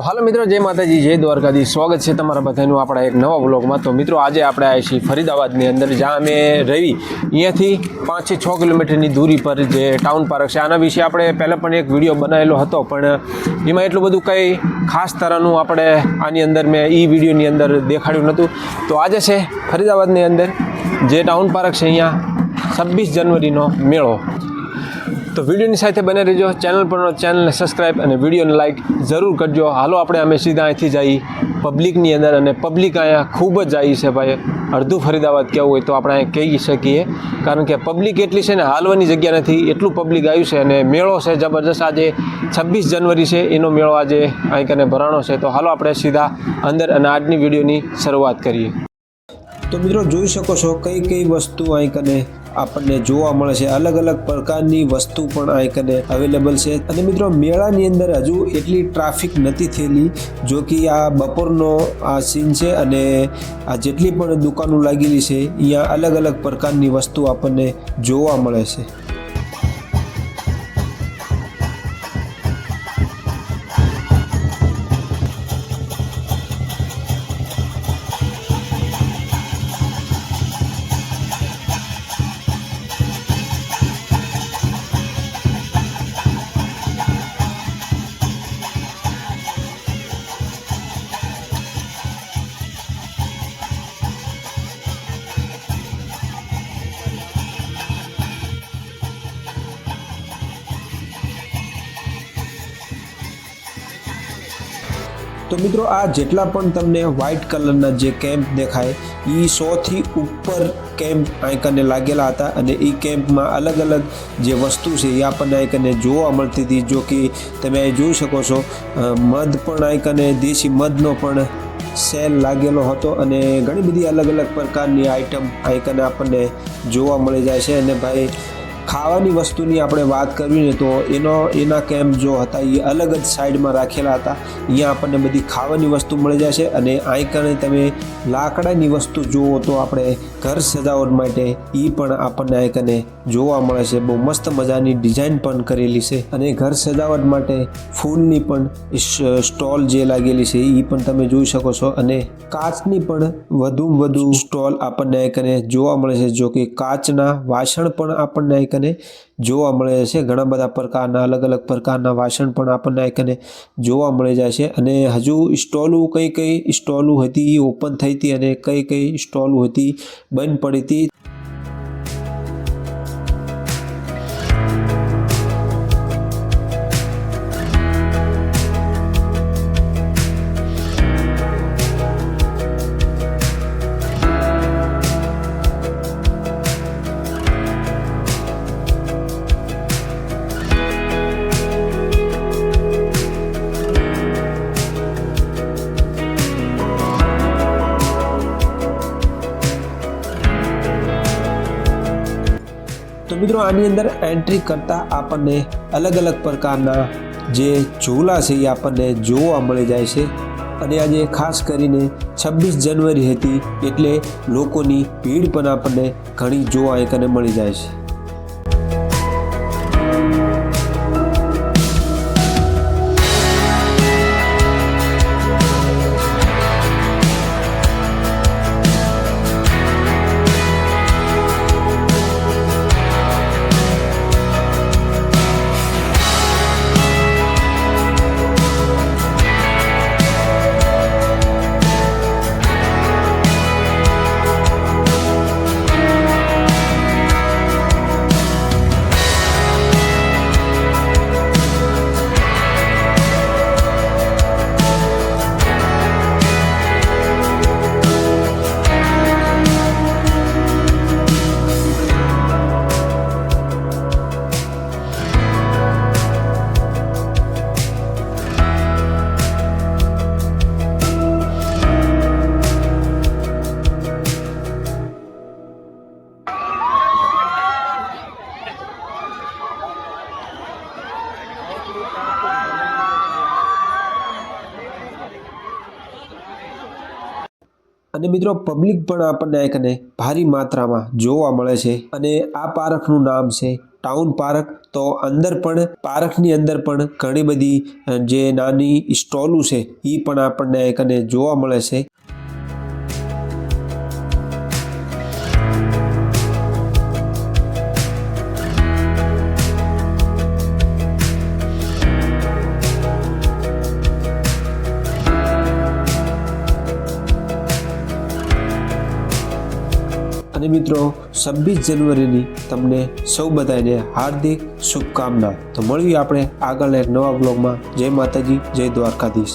તો હાલો મિત્રો, જય માતાજી, જય દ્વારકાધીશ। સ્વાગત છે તમારા બધાનું આપણા એક નવા વ્લોગમાં। તો મિત્રો આજે આપણે આવ્યા છીએ ફરીદાબાદની અંદર, જ્યાં અમે રહી અહીંયાથી 5 થી 6 કિલોમીટરની દૂરી પર જે ટાઉન પાર્ક છે। આના વિશે આપણે પહેલાં પણ એક વિડીયો બનાવેલો હતો, પણ એમાં એટલું બધું કંઈ ખાસ તરહનું આપણે આની અંદર મેં એ વિડીયોની અંદર દેખાડ્યું નહોતું। તો આજે છે ફરીદાબાદની અંદર જે ટાઉન પાર્ક છે, અહીંયા 26 જનવરીનો મેળો। તો વિડીયોની સાથે બને રહેજો, ચેનલ પર ચેનલને સબસ્ક્રાઈબ અને વિડીયોને લાઇક જરૂર કરજો। હાલો આપણે અમે સીધા અહીંથી જઈ પબ્લિકની અંદર, અને પબ્લિક અહીંયા ખૂબ જ જાય છે ભાઈ। અડધું ફરીદાબાદ કહેવું હોય તો આપણે અહીંયા કહી શકીએ, કારણ કે પબ્લિક એટલી છે ને, હાલવાની જગ્યા નથી, એટલું પબ્લિક આવ્યું છે। અને મેળો છે જબરજસ્ત, આજે 26 જનવરી છે, એનો મેળો આજે અહીં કને ભરાણો છે। તો હાલો આપણે સીધા અંદર અને આજની વિડીયોની શરૂઆત કરીએ। તો મિત્રો જોઈ શકો છો કઈ કઈ વસ્તુ અહીં કને આપણને જોવા મળે છે, અલગ અલગ પ્રકારની વસ્તુ પણ અહીં કને અવેલેબલ છે। અને મિત્રો મેળાની અંદર હજુ એટલી ટ્રાફિક નથી થયેલી, જો કે આ બપોરનો આ સીન છે, અને આ જેટલી પણ દુકાનો લાગેલી છે અહીંયા અલગ અલગ પ્રકારની વસ્તુ આપણને જોવા મળે છે। તો મિત્રો આ જેટલા પણ તમને વ્હાઇટ કલરના જે કેમ્પ દેખાય, એ 100 થી ઉપર કેમ્પ અહીં કને લાગેલા હતા, અને એ કેમ્પમાં અલગ અલગ જે વસ્તુ છે એ આપણને અહીં કને જોવા મળતી હતી। જો કે તમે અહીં જોઈ શકો છો, મધ પણ અહીં કને દેશી મધનો પણ સેલ લાગેલો હતો, અને ઘણી બધી અલગ અલગ પ્રકારની આઈટમ અહીં કને આપણને જોવા મળી જાય છે। અને ભાઈ ખાવાની વસ્તુની આપણે વાત કરવી ને, તો એના કેમ્પ જો હતા એ અલગ જ સાઈડમાં રાખેલા હતા। અહીંયા આપણને બધી ખાવાની વસ્તુ મળી જાય છે, અને અહીં કને તમે લાકડાની વસ્તુ જુઓ તો આપણે ઘર સજાવટ માટે એ પણ આપણને અહીં કને જોવા મળે છે। બહુ મસ્ત મજાની ડિઝાઇન પણ કરેલી છે, અને ઘર સજાવટ માટે ફૂલની પણ સ્ટોલ જે લાગેલી છે એ પણ તમે જોઈ શકો છો, અને કાચની પણ વધુ સ્ટોલ આપણને અહીં કને જોવા મળે છે। જો કે કાચના વાસણ પણ આપણને અહીં કને જોવા મળે છે, ઘણા બધા પ્રકારના અલગ અલગ પ્રકારના વાસણ પણ આપણને અહીં કને જોવા મળી જાય છે। અને હજુ સ્ટોલો કઈ સ્ટોલો હતી એ ઓપન થઈ હતી, અને કઈ સ્ટોલો હતી બંધ પડી હતી। તો મિત્રો આની અંદર એન્ટ્રી કરતાં આપણને અલગ અલગ પ્રકારના જે ઝૂલા છે એ આપણને જોવા મળી જાય છે। અને આજે ખાસ કરીને 26 જનવરી હતી, એટલે લોકોની ભીડ પણ આપણને ઘણી જોવા અહીં કને મળી જાય છે। અને મિત્રો પબ્લિક પણ આપણને એકને ભારી માત્રામાં જોવા મળે છે અને આ પાર્કનું નામ છે ટાઉન પાર્ક, તો અંદર પણ પાર્કની અંદર પણ ઘણી બધી જે નાની સ્ટોલું છે એ પણ આપણને કને જોવા મળે છે. અને મિત્રો 26 જાન્યુઆરીની તમને સૌ બધાને હાર્દિક શુભકામના. તો મળીએ આપણે આગળના એક નવા બ્લોગમાં. જય માતાજી, જય દ્વારકાધીશ.